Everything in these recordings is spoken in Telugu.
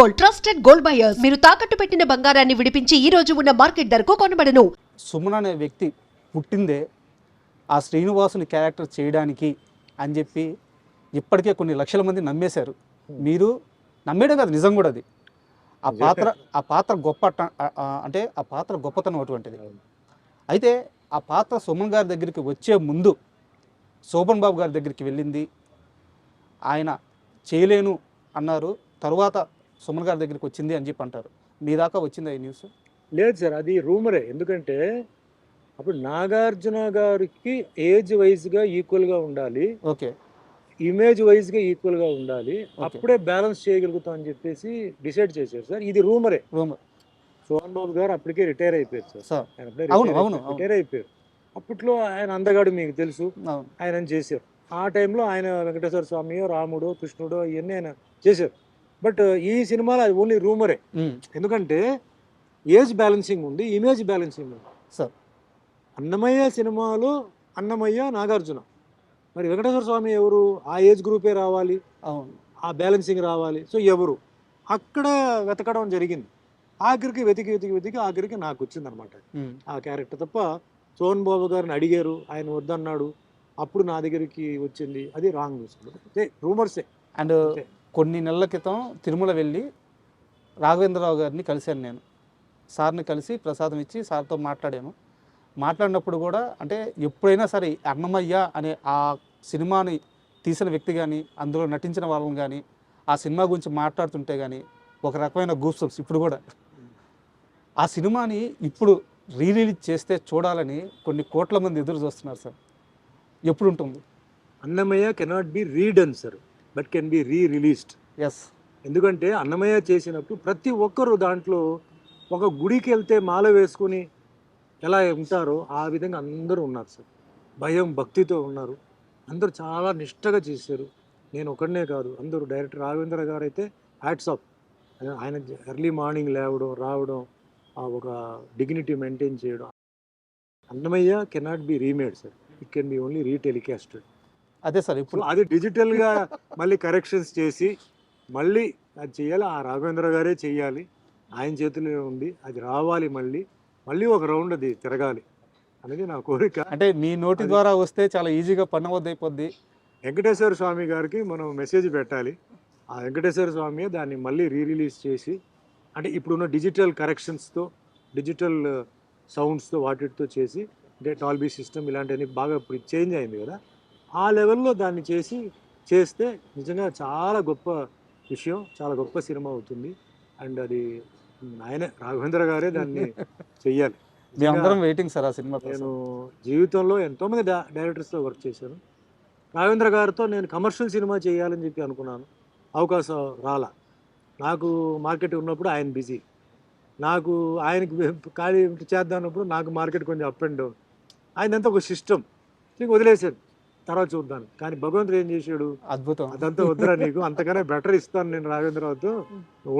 Gold, trusted gold buyers. మీరు తాకట్టు పెట్టిన బంగారాన్ని విడిపించి ఈ రోజు ఉన్న మార్కెట్ ధరకు కొనబడను. సుమన్ అనే వ్యక్తి పుట్టిందే ఆ శ్రీనివాసుని క్యారెక్టర్ చేయడానికి అని చెప్పి ఇప్పటికే కొన్ని లక్షల మంది నమ్మేశారు. మీరు నమ్మేయడం కాదు, నిజం కూడా అది. ఆ పాత్ర గొప్ప అంటే ఆ పాత్ర గొప్పతనం అటువంటిది. అయితే ఆ పాత్ర సుమన్ గారి దగ్గరికి వచ్చే ముందు శోభన్ బాబు గారి దగ్గరికి వెళ్ళింది, ఆయన చేయలేను అన్నారు. తరువాత సుమన్ గారి దగ్గరికి వచ్చింది అని చెప్పి అంటారు. మీ దాకా వచ్చిందా ఈ న్యూస్? లేదు సార్, అది రూమరే. ఎందుకంటే అప్పుడు నాగార్జున గారికి ఏజ్ వైజ్గా ఈక్వల్గా ఉండాలి, ఓకే, ఇమేజ్ వైజ్గా ఈక్వల్గా ఉండాలి, అప్పుడే బ్యాలెన్స్ చేయగలుగుతాం అని చెప్పేసి డిసైడ్ చేశారు సార్. ఇది రూమరే. సోహన్ బాబు గారు అప్పటికే రిటైర్ అయిపోయారు సార్. రిటైర్ అయిపోయారు. అప్పట్లో ఆయన అందగాడు, మీకు తెలుసు, ఆయన చేశారు. ఆ టైంలో ఆయన వెంకటేశ్వర స్వామియో రాముడో కృష్ణుడో ఇవన్నీ ఆయన చేశారు. బట్ ఈ సినిమాలో అది ఓన్లీ రూమరే. ఎందుకంటే ఏజ్ బ్యాలెన్సింగ్ ఉంది, ఇమేజ్ బ్యాలెన్సింగ్ ఉంది సార్. అన్నమయ్య సినిమాలో అన్నమయ్య నాగార్జున, మరి వెంకటేశ్వర స్వామి ఎవరు? ఆ ఏజ్ గ్రూపే రావాలి, ఆ బ్యాలెన్సింగ్ రావాలి. సో ఎవరు అక్కడ వెతకడం జరిగింది. ఆఖరికి వెతికి ఆఖరికి నాకు వచ్చిందనమాట ఆ క్యారెక్టర్. తప్ప సోహన్ బాబు గారిని అడిగారు, ఆయన వద్దన్నాడు, అప్పుడు నా దగ్గరికి వచ్చింది. అది రాంగ్ న్యూస్, రూమర్సే. అండ్ కొన్ని నెలల క్రితం తిరుమల వెళ్ళి రాఘవేంద్రరావు గారిని కలిశాను నేను. సార్ని కలిసి ప్రసాదం ఇచ్చి సార్తో మాట్లాడినప్పుడు కూడా, అంటే ఎప్పుడైనా సరే అన్నమయ్య అనే ఆ సినిమాని తీసిన వ్యక్తి కానీ, అందులో నటించిన వాళ్ళని కానీ, ఆ సినిమా గురించి మాట్లాడుతుంటే కానీ ఒక రకమైన గూస్బంప్స్. ఇప్పుడు కూడా ఆ సినిమాని ఇప్పుడు రిలీజ్ చేస్తే చూడాలని కొన్ని కోట్ల మంది ఎదురు చూస్తున్నారు సార్. ఎప్పుడు ఉంటుంది? Annamayya cannot be redone sir, but can be released. Yes. ఎందుకంటే అన్నమయ్య చేసినప్పుడు ప్రతి ఒక్కరు దాంట్లో ఒక గుడికి వెళ్తే మాల వేసుకుని ఎలా ఉంటారో ఆ విధంగా అందరూ ఉన్నారు సార్. భయం భక్తితో ఉన్నారు, అందరూ చాలా నిష్టగా చేశారు. నేను ఒకడనే కాదు, అందరూ. డైరెక్టర్ రాఘవేంద్ర గారు అయితే హ్యాట్స్ ఆఫ్. ఆయన ఎర్లీ మార్నింగ్ లేవడం, రావడం, ఒక డిగ్నిటీ మెయింటైన్ చేయడం. Annamayya cannot be remade sir, it can be only retelecasted. అదే సార్, ఇప్పుడు అది డిజిటల్గా మళ్ళీ కరెక్షన్స్ చేసి మళ్ళీ అది చేయాలి. ఆ రాఘవేంద్ర గారే చెయ్యాలి, ఆయన చేతిలో ఉంది. అది రావాలి, మళ్ళీ ఒక రౌండ్ అది తిరగాలి అనేది నా కోరిక. అంటే మీ నోటి ద్వారా వస్తే చాలా ఈజీగా పన్నవద్దైపోద్ది. వెంకటేశ్వర స్వామి గారికి మనం మెసేజ్ పెట్టాలి. ఆ వెంకటేశ్వర స్వామి దాన్ని మళ్ళీ రిలీజ్ చేసి, అంటే ఇప్పుడున్న డిజిటల్ కరెక్షన్స్తో, డిజిటల్ సౌండ్స్తో, వాటితో చేసి, అంటే డాల్బీ సిస్టమ్ ఇలాంటివన్నీ బాగా ఇప్పుడు చేంజ్ అయింది కదా, ఆ లెవెల్లో దాన్ని చేస్తే నిజంగా చాలా గొప్ప విషయం, చాలా గొప్ప సినిమా అవుతుంది. అండ్ అది ఆయనే, రాఘవేంద్ర గారే దాన్ని చెయ్యాలి. మేమందరం వెయిటింగ్ సార్ ఆ సినిమా. నేను జీవితంలో ఎంతోమంది డైరెక్టర్స్తో వర్క్ చేశాను. రాఘవేంద్ర గారితో నేను కమర్షియల్ సినిమా చేయాలని చెప్పి అనుకున్నాను, అవకాశం రాలా. నాకు మార్కెట్ ఉన్నప్పుడు ఆయన బిజీ, నాకు ఆయనకి ఖాళీ చేద్దామన్నప్పుడు నాకు మార్కెట్ కొంచెం అప్ అండ్ డౌన్. ఆయనంతా ఒక సిస్టమ్ నీకు వదిలేశాను, తర్వాత చూద్దాను. కానీ భగవంతుడు ఏం చేశాడు, అద్భుతం, అదంతా వద్దురా నీకు, అంతకన్నా బెటర్ ఇస్తాను నేను రాఘవేంద్రరావుతో,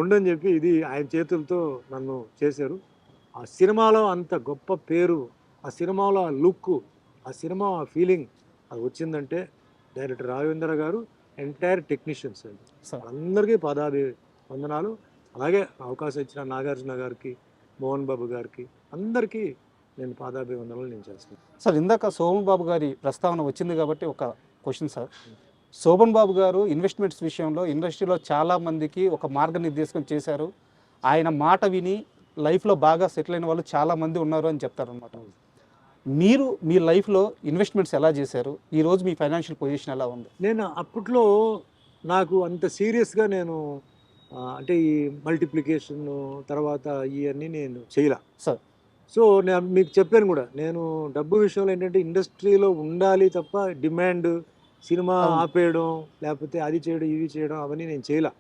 ఉండని చెప్పి ఇది ఆయన చేతులతో నన్ను చేశారు. ఆ సినిమాలో అంత గొప్ప పేరు, ఆ సినిమాలో ఆ లుక్, ఆ సినిమా ఆ ఫీలింగ్ అది వచ్చిందంటే డైరెక్టర్ రాఘవేంద్ర గారు, ఎంటైర్ టెక్నీషియన్స్ అండి, అందరికీ వందనాలు. అలాగే అవకాశం ఇచ్చిన నాగార్జున గారికి, మోహన్ బాబు గారికి, అందరికీ నేను పాదాభివందనలు నేను చేస్తున్నాను సార్. ఇందాక శోభన్ బాబు గారి ప్రస్తావన వచ్చింది కాబట్టి ఒక క్వశ్చన్ సార్. శోభన్ బాబు గారు ఇన్వెస్ట్మెంట్స్ విషయంలో ఇండస్ట్రీలో చాలామందికి ఒక మార్గనిర్దేశం చేశారు. ఆయన మాట విని లైఫ్లో బాగా సెటిల్ అయిన వాళ్ళు చాలామంది ఉన్నారు అని చెప్తారనమాట. మీరు మీ లైఫ్లో ఇన్వెస్ట్మెంట్స్ ఎలా చేశారు? ఈరోజు మీ ఫైనాన్షియల్ పొజిషన్ ఎలా ఉంది? నేను అప్పట్లో నాకు అంత సీరియస్గా నేను అంటే ఈ మల్టిప్లికేషన్ తర్వాత ఇవన్నీ నేను చేయలే సార్. సో నేను మీకు చెప్పాను కూడా, నేను డబ్బు విషయంలో ఏంటంటే ఇండస్ట్రీలో ఉండాలి తప్ప డిమాండ్, సినిమా ఆపేయడం, లేకపోతే అది చేయడం ఇది చేయడం అవన్నీ నేను చేయలే.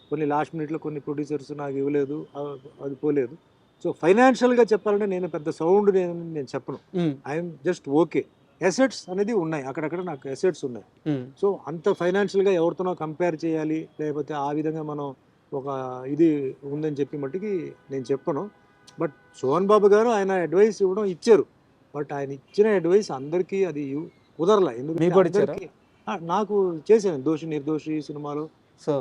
కొన్ని లాస్ట్ మినిట్లో కొన్ని ప్రొడ్యూసర్స్ నాకు ఇవ్వలేదు, అది పోలేదు. సో ఫైనాన్షియల్గా చెప్పాలంటే నేను పెద్ద సౌండ్ నేను చెప్పను, ఐఎమ్ జస్ట్ ఓకే. అసెట్స్ అనేది ఉన్నాయి, అక్కడక్కడ నాకు అసెట్స్ ఉన్నాయి. సో అంత ఫైనాన్షియల్గా ఎవరితోనో కంపేర్ చేయాలి, లేకపోతే ఆ విధంగా మనం ఒక ఇది ఉందని చెప్పి మట్టుకి నేను చెప్పను. బట్ సోహన్ బాబు గారు ఆయన అడ్వైస్ ఇచ్చారు, బట్ ఆయన ఇచ్చిన అడ్వైస్ అందరికీ అది కుదరలే. ఎందుకంటే నాకు చేశాను దోషి నిర్దోషి సినిమాలో సో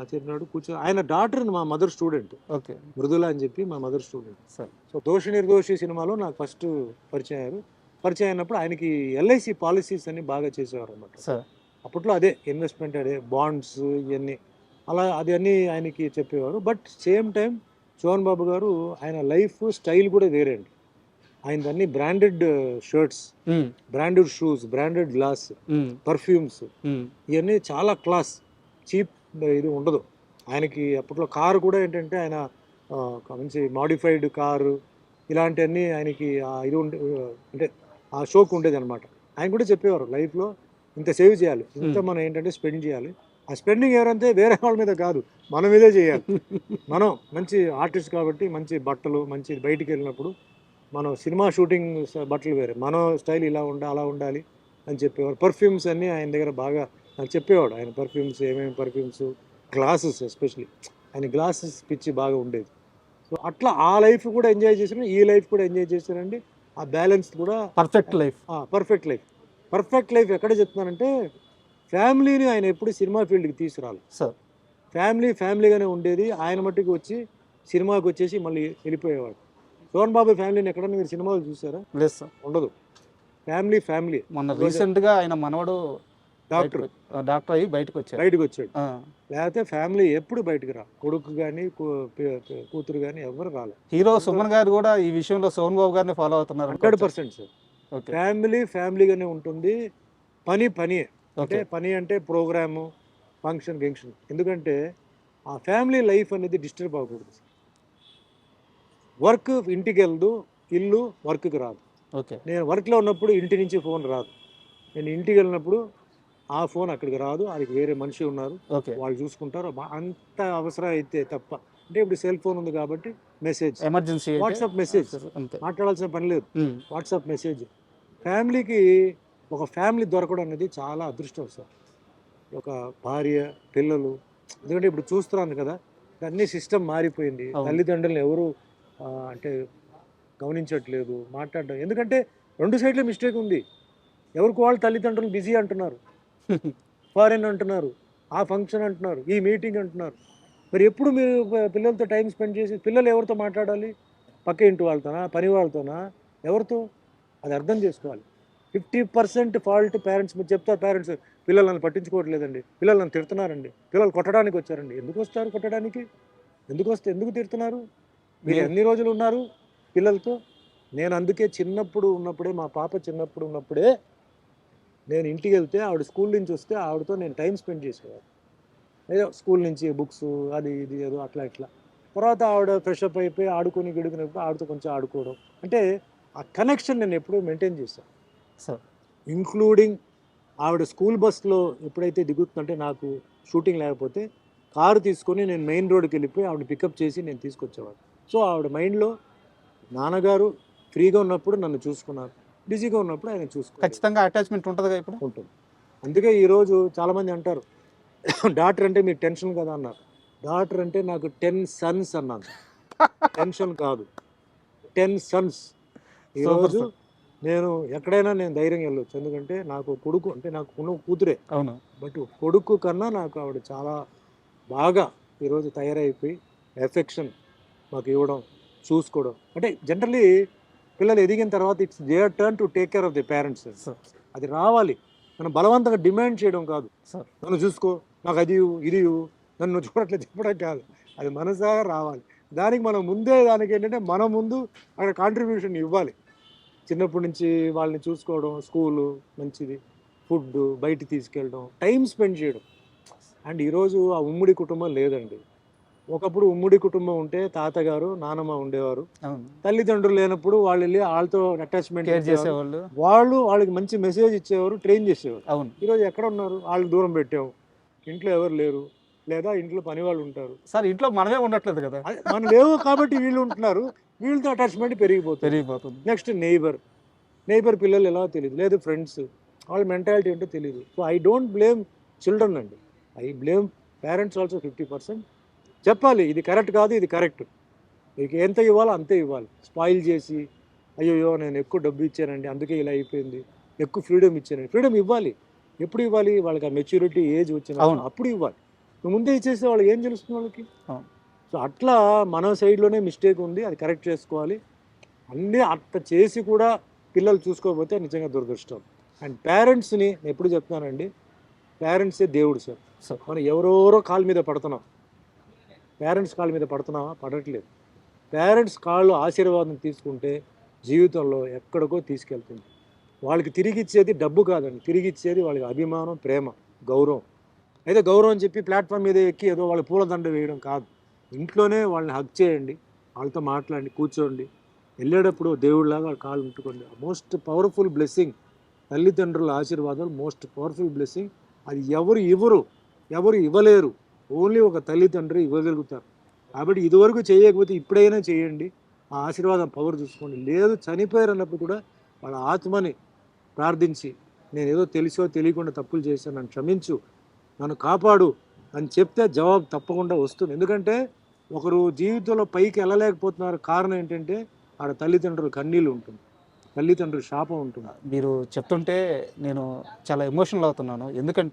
చెప్పినాడు కూర్చొని. ఆయన డాక్టర్ మా మదర్ స్టూడెంట్, ఓకే మృదుల అని చెప్పి మా మదర్ స్టూడెంట్. సార్ సో దోషి నిర్దోషి సినిమాలో నాకు ఫస్ట్ పరిచయం అయ్యారు. పరిచయం అయినప్పుడు ఆయనకి ఎల్ఐసి పాలసీస్ అన్ని బాగా చేసేవారు అన్నమాట. సార్ అప్పట్లో అదే ఇన్వెస్ట్మెంట్, అదే బాండ్స్ ఇవన్నీ అలా అది అన్నీ ఆయనకి చెప్పేవారు. బట్ సేమ్ టైం చోహన్ బాబు గారు ఆయన లైఫ్ స్టైల్ కూడా వేరే అండి. ఆయన అన్ని branded shirts, branded shoes, branded glass, perfumes, ఇవన్నీ చాలా క్లాస్, చీప్ ఇది ఉండదు ఆయనకి. అప్పట్లో కారు కూడా ఏంటంటే ఆయన మంచి మాడిఫైడ్ కారు ఇలాంటివన్నీ ఆయనకి ఇది ఉండే, అంటే ఆ షోక్ ఉండేది అనమాట. ఆయన కూడా చెప్పేవారు లైఫ్లో ఇంత సేవ్ చేయాలి, ఇంత మనం ఏంటంటే స్పెండ్ చేయాలి. ఆ స్పెండింగ్ ఎవరంటే వేరే వాళ్ళ మీద కాదు, మన మీదే చేయాలి. మనం మంచి ఆర్టిస్ట్ కాబట్టి మంచి బట్టలు, మంచి బయటికి వెళ్ళినప్పుడు మనం సినిమా షూటింగ్ బట్టలు వేరే, మన స్టైల్ ఇలా అలా ఉండాలి అని చెప్పేవారు. పర్ఫ్యూమ్స్ అన్నీ ఆయన దగ్గర బాగా నాకు చెప్పేవాడు. ఆయన పర్ఫ్యూమ్స్, ఏమేమి పర్ఫ్యూమ్స్, గ్లాసెస్, ఎస్పెషలీ ఆయన గ్లాసెస్ పిచ్చి బాగా ఉండేది. సో అట్లా ఆ లైఫ్ కూడా ఎంజాయ్ చేశాను, ఈ లైఫ్ కూడా ఎంజాయ్ చేశానండి. ఆ బ్యాలెన్స్ కూడా perfect life. Perfect life. Perfect life ఎక్కడ చెప్తున్నానంటే ఫ్యామిలీని ఆయన ఎప్పుడు సినిమా ఫీల్డ్కి తీసుకురాలి సార్. ఫ్యామిలీగానే ఉండేది. ఆయన మట్టుకు వచ్చి సినిమాకి వచ్చేసి మళ్ళీ వెళ్ళిపోయేవాడు. సోహన్ బాబు ఫ్యామిలీని ఎక్కడన్నా మీరు సినిమాలు చూసారా? లేదు సార్, ఉండదు. ఫ్యామిలీ. మొన్న రీసెంట్గా ఆయన మనవడు డాక్టర్ అయ్యి బయటకు వచ్చాడు. లేకపోతే ఫ్యామిలీ ఎప్పుడు బయటకు రా, కొడుకు కానీ కూతురు కానీ ఎవరు రాలేదు. హీరో సుమన్ గారు కూడా ఈ విషయంలో సోహన్ బాబు గారిని ఫాలో అవుతున్నారు. 100% సార్. ఫ్యామిలీగానే ఉంటుంది. పని అంటే పని అంటే ప్రోగ్రాము, ఫంక్షన్. ఎందుకంటే ఆ ఫ్యామిలీ లైఫ్ అనేది డిస్టర్బ్ అవ్వకూడదు. వర్క్ ఇంటికి వెళ్దు, ఇల్లు వర్క్కి రాదు. ఓకే, నేను వర్క్లో ఉన్నప్పుడు ఇంటి నుంచి ఫోన్ రాదు, నేను ఇంటికి వెళ్ళినప్పుడు ఆ ఫోన్ అక్కడికి రాదు, అది వేరే మనిషి ఉన్నారు, వాళ్ళు చూసుకుంటారు. అంత అవసరం అయితే తప్ప. అంటే ఇప్పుడు సెల్ ఫోన్ ఉంది కాబట్టి మెసేజ్, ఎమర్జెన్సీ వాట్సాప్ మెసేజ్, మాట్లాడాల్సిన పని లేదు, వాట్సాప్ మెసేజ్. ఫ్యామిలీకి ఒక ఫ్యామిలీ దొరకడం అనేది చాలా అదృష్టం సార్. ఒక భార్య, పిల్లలు. ఎందుకంటే ఇప్పుడు చూస్తున్నాను కదా, అన్ని సిస్టమ్ మారిపోయింది. తల్లిదండ్రులను ఎవరు అంటే గమనించట్లేదు, మాట్లాడడం. ఎందుకంటే 2 సైడ్ల మిస్టేక్ ఉంది. ఎవరికి వాళ్ళు తల్లిదండ్రులు బిజీ అంటున్నారు, ఫారెన్ అంటున్నారు, ఆ ఫంక్షన్ అంటున్నారు, ఈ మీటింగ్ అంటున్నారు. మరి ఎప్పుడు మీరు పిల్లలతో టైం స్పెండ్ చేసి, పిల్లలు ఎవరితో మాట్లాడాలి? పక్క ఇంటి వాళ్ళతోనా, పని వాళ్ళతోనా, ఎవరితో? అది అర్థం చేసుకోవాలి. 50% ఫాల్ట్ పేరెంట్స్. మీరు చెప్తారు పేరెంట్స్ పిల్లలు నన్ను పట్టించుకోవట్లేదండి, పిల్లలు నన్ను తిడుతున్నారండి, పిల్లలు కొట్టడానికి వచ్చారండి. ఎందుకు వస్తారు కొట్టడానికి? ఎందుకు తిడుతున్నారు? మీరు ఎన్ని రోజులు ఉన్నారు పిల్లలతో? నేను అందుకే చిన్నప్పుడు ఉన్నప్పుడే, మా పాప చిన్నప్పుడు ఉన్నప్పుడే నేను ఇంటికి వెళ్తే ఆవిడ స్కూల్ నుంచి వస్తే ఆవిడతో నేను టైం స్పెండ్ చేసేవాడు. ఏదో స్కూల్ నుంచి బుక్స్ అది ఇది ఏదో అట్లా ఇట్లా. తర్వాత ఆవిడ ఫ్రెష్ అప్ అయిపోయి గిడుకున్నప్పుడు ఆవిడతో కొంచెం ఆడుకోవడం. అంటే ఆ కనెక్షన్ నేను ఎప్పుడూ మెయింటైన్ చేశాను సార్. ఇంక్లూడింగ్ ఆవిడ స్కూల్ బస్లో ఎప్పుడైతే దిగుతుందంటే, నాకు షూటింగ్ లేకపోతే కారు తీసుకొని నేను మెయిన్ రోడ్కి వెళ్ళిపోయి ఆవిడ పికప్ చేసి నేను తీసుకొచ్చేవాడు. సో ఆవిడ మైండ్లో నాన్నగారు ఫ్రీగా ఉన్నప్పుడు నన్ను చూసుకున్నారు, బిజీగా ఉన్నప్పుడు ఆయన చూసుకున్నారు. ఖచ్చితంగా అటాచ్మెంట్ ఉంటుంది ఇప్పుడు. ఉంటుంది. అందుకే ఈరోజు చాలామంది అంటారు డాక్టర్ అంటే మీకు టెన్షన్ కదా అన్నారు. డాక్టర్ అంటే నాకు 10 సన్స్ అన్నాను. టెన్షన్ కాదు, 10 సన్స్. ఈరోజు నేను ఎక్కడైనా నేను ధైర్యంగా వెళ్ళొచ్చు. ఎందుకంటే నాకు కొడుకు అంటే నాకు కూతురే. అవును. బట్ కొడుకు కన్నా నాకు ఆవిడ చాలా బాగా ఈరోజు తయారైపోయి ఎఫెక్షన్ మాకు ఇవ్వడం, చూసుకోవడం. అంటే జనరల్లీ పిల్లలు ఎదిగిన తర్వాత it's their turn to take care of the parents. అది రావాలి. మనం బలవంతంగా డిమాండ్ చేయడం కాదు. నన్ను చూసుకో, నాకు అది ఇది నన్ను చూడట్లేదు చెప్పడం కాదు, అది మనసాగా రావాలి. దానికి మనం ముందే దానికి ఏంటంటే మనం ముందు అక్కడ కాంట్రిబ్యూషన్ ఇవ్వాలి. చిన్నప్పటి నుంచి వాళ్ళని చూసుకోవడం, స్కూలు మంచిది, ఫుడ్, బయటికి తీసుకెళ్ళడం, టైం స్పెండ్ చేయడం. అండ్ ఈరోజు ఆ ఉమ్మడి కుటుంబం లేదండి. ఒకప్పుడు ఉమ్మడి కుటుంబం ఉంటే తాతగారు, నానమ్మ ఉండేవారు. తల్లిదండ్రులు లేనప్పుడు వాళ్ళు వెళ్ళి వాళ్ళతో అటాచ్మెంట్ చేసేవాళ్ళు, వాళ్ళకి మంచి మెసేజ్ ఇచ్చేవారు, ట్రైన్ చేసేవారు. అవును. ఈరోజు ఎక్కడ ఉన్నారు? వాళ్ళు దూరం పెట్టాము, ఇంట్లో ఎవరు లేరు, లేదా ఇంట్లో పని వాళ్ళు ఉంటారు. సార్ ఇంట్లో మనమే ఉండట్లేదు కదా, మనం లేవు కాబట్టి వీళ్ళు ఉంటున్నారు, వీళ్ళతో అటాచ్మెంట్ పెరిగిపోతుంది. నెక్స్ట్ నైబర్ పిల్లలు ఎలా తెలియదు, లేదు ఫ్రెండ్స్, వాళ్ళ మెంటాలిటీ ఏంటో తెలియదు. So I don't blame children అండి, ఐ బ్లేమ్ పేరెంట్స్ ఆల్సో 50%. చెప్పాలి ఇది కరెక్ట్ కాదు, ఇది కరెక్ట్, మీకు ఎంత ఇవ్వాలో అంతే ఇవ్వాలి. స్పాయిల్ చేసి అయ్యో నేను ఎక్కువ డబ్బు ఇచ్చానండి అందుకే ఇలా అయిపోయింది, ఎక్కువ ఫ్రీడమ్ ఇచ్చానండి. ఫ్రీడమ్ ఇవ్వాలి. ఎప్పుడు ఇవ్వాలి? వాళ్ళకి ఆ మెచ్యూరిటీ ఏజ్ వచ్చిన అప్పుడు ఇవ్వాలి. నువ్వు ముందే ఇచ్చేస్తే వాళ్ళకి ఏం తెలుస్తుంది వాళ్ళకి? అవును. సో అట్లా మన సైడ్లోనే మిస్టేక్ ఉంది, అది కరెక్ట్ చేసుకోవాలి. అన్నీ అట్లా చేసి కూడా పిల్లలు చూసుకోకపోతే నిజంగా దురదృష్టం. అండ్ పేరెంట్స్ని నేను ఎప్పుడు చెప్తున్నానండి, పేరెంట్సే దేవుడు సార్. సో మనం ఎవరెవరో కాళ్ళ మీద పడుతున్నాం, పేరెంట్స్ కాళ్ళ మీద పడుతున్నామా? పడట్లేదు. పేరెంట్స్ కాళ్ళు ఆశీర్వాదం తీసుకుంటే జీవితంలో ఎక్కడికో తీసుకెళ్తుంది. వాళ్ళకి తిరిగి ఇచ్చేది డబ్బు కాదండి, తిరిగి ఇచ్చేది వాళ్ళకి అభిమానం, ప్రేమ, గౌరవం. అయితే గౌరవం చెప్పి ప్లాట్ఫామ్ మీద ఎక్కి ఏదో వాళ్ళ పూలదండ వేయడం కాదు. ఇంట్లోనే వాళ్ళని హగ్ చేయండి, వాళ్ళతో మాట్లాడండి, కూర్చోండి, వెళ్ళేటప్పుడు దేవుడిలాగా వాళ్ళ కాళ్ళు ముట్టుకోండి. మోస్ట్ పవర్ఫుల్ బ్లెస్సింగ్ తల్లిదండ్రుల ఆశీర్వాదాలు, మోస్ట్ పవర్ఫుల్ బ్లెస్సింగ్. అది ఎవరు ఇవ్వలేరు, ఓన్లీ ఒక తల్లిదండ్రి ఇవ్వగలుగుతారు. కాబట్టి ఇదివరకు చేయకపోతే ఇప్పుడైనా చేయండి, ఆ ఆశీర్వాదం పవర్ చూసుకోండి. లేదు చనిపోయారు అన్నప్పుడు కూడా వాళ్ళ ఆత్మని ప్రార్థించి, నేను ఏదో తెలిసో తెలియకుండా తప్పులు చేశాను, నన్ను క్షమించు, నన్ను కాపాడు అని చెప్తే జవాబు తప్పకుండా వస్తుంది. ఎందుకంటే ఒకరు జీవితంలో పైకి వెళ్ళలేకపోతున్నారు, కారణం ఏంటంటే ఆడ తల్లిదండ్రుల కన్నీళ్ళు ఉంటుంది, తల్లిదండ్రుల శాపం ఉంటుంది. మీరు చెప్తుంటే నేను చాలా ఎమోషనల్ అవుతున్నాను. ఎందుకంటే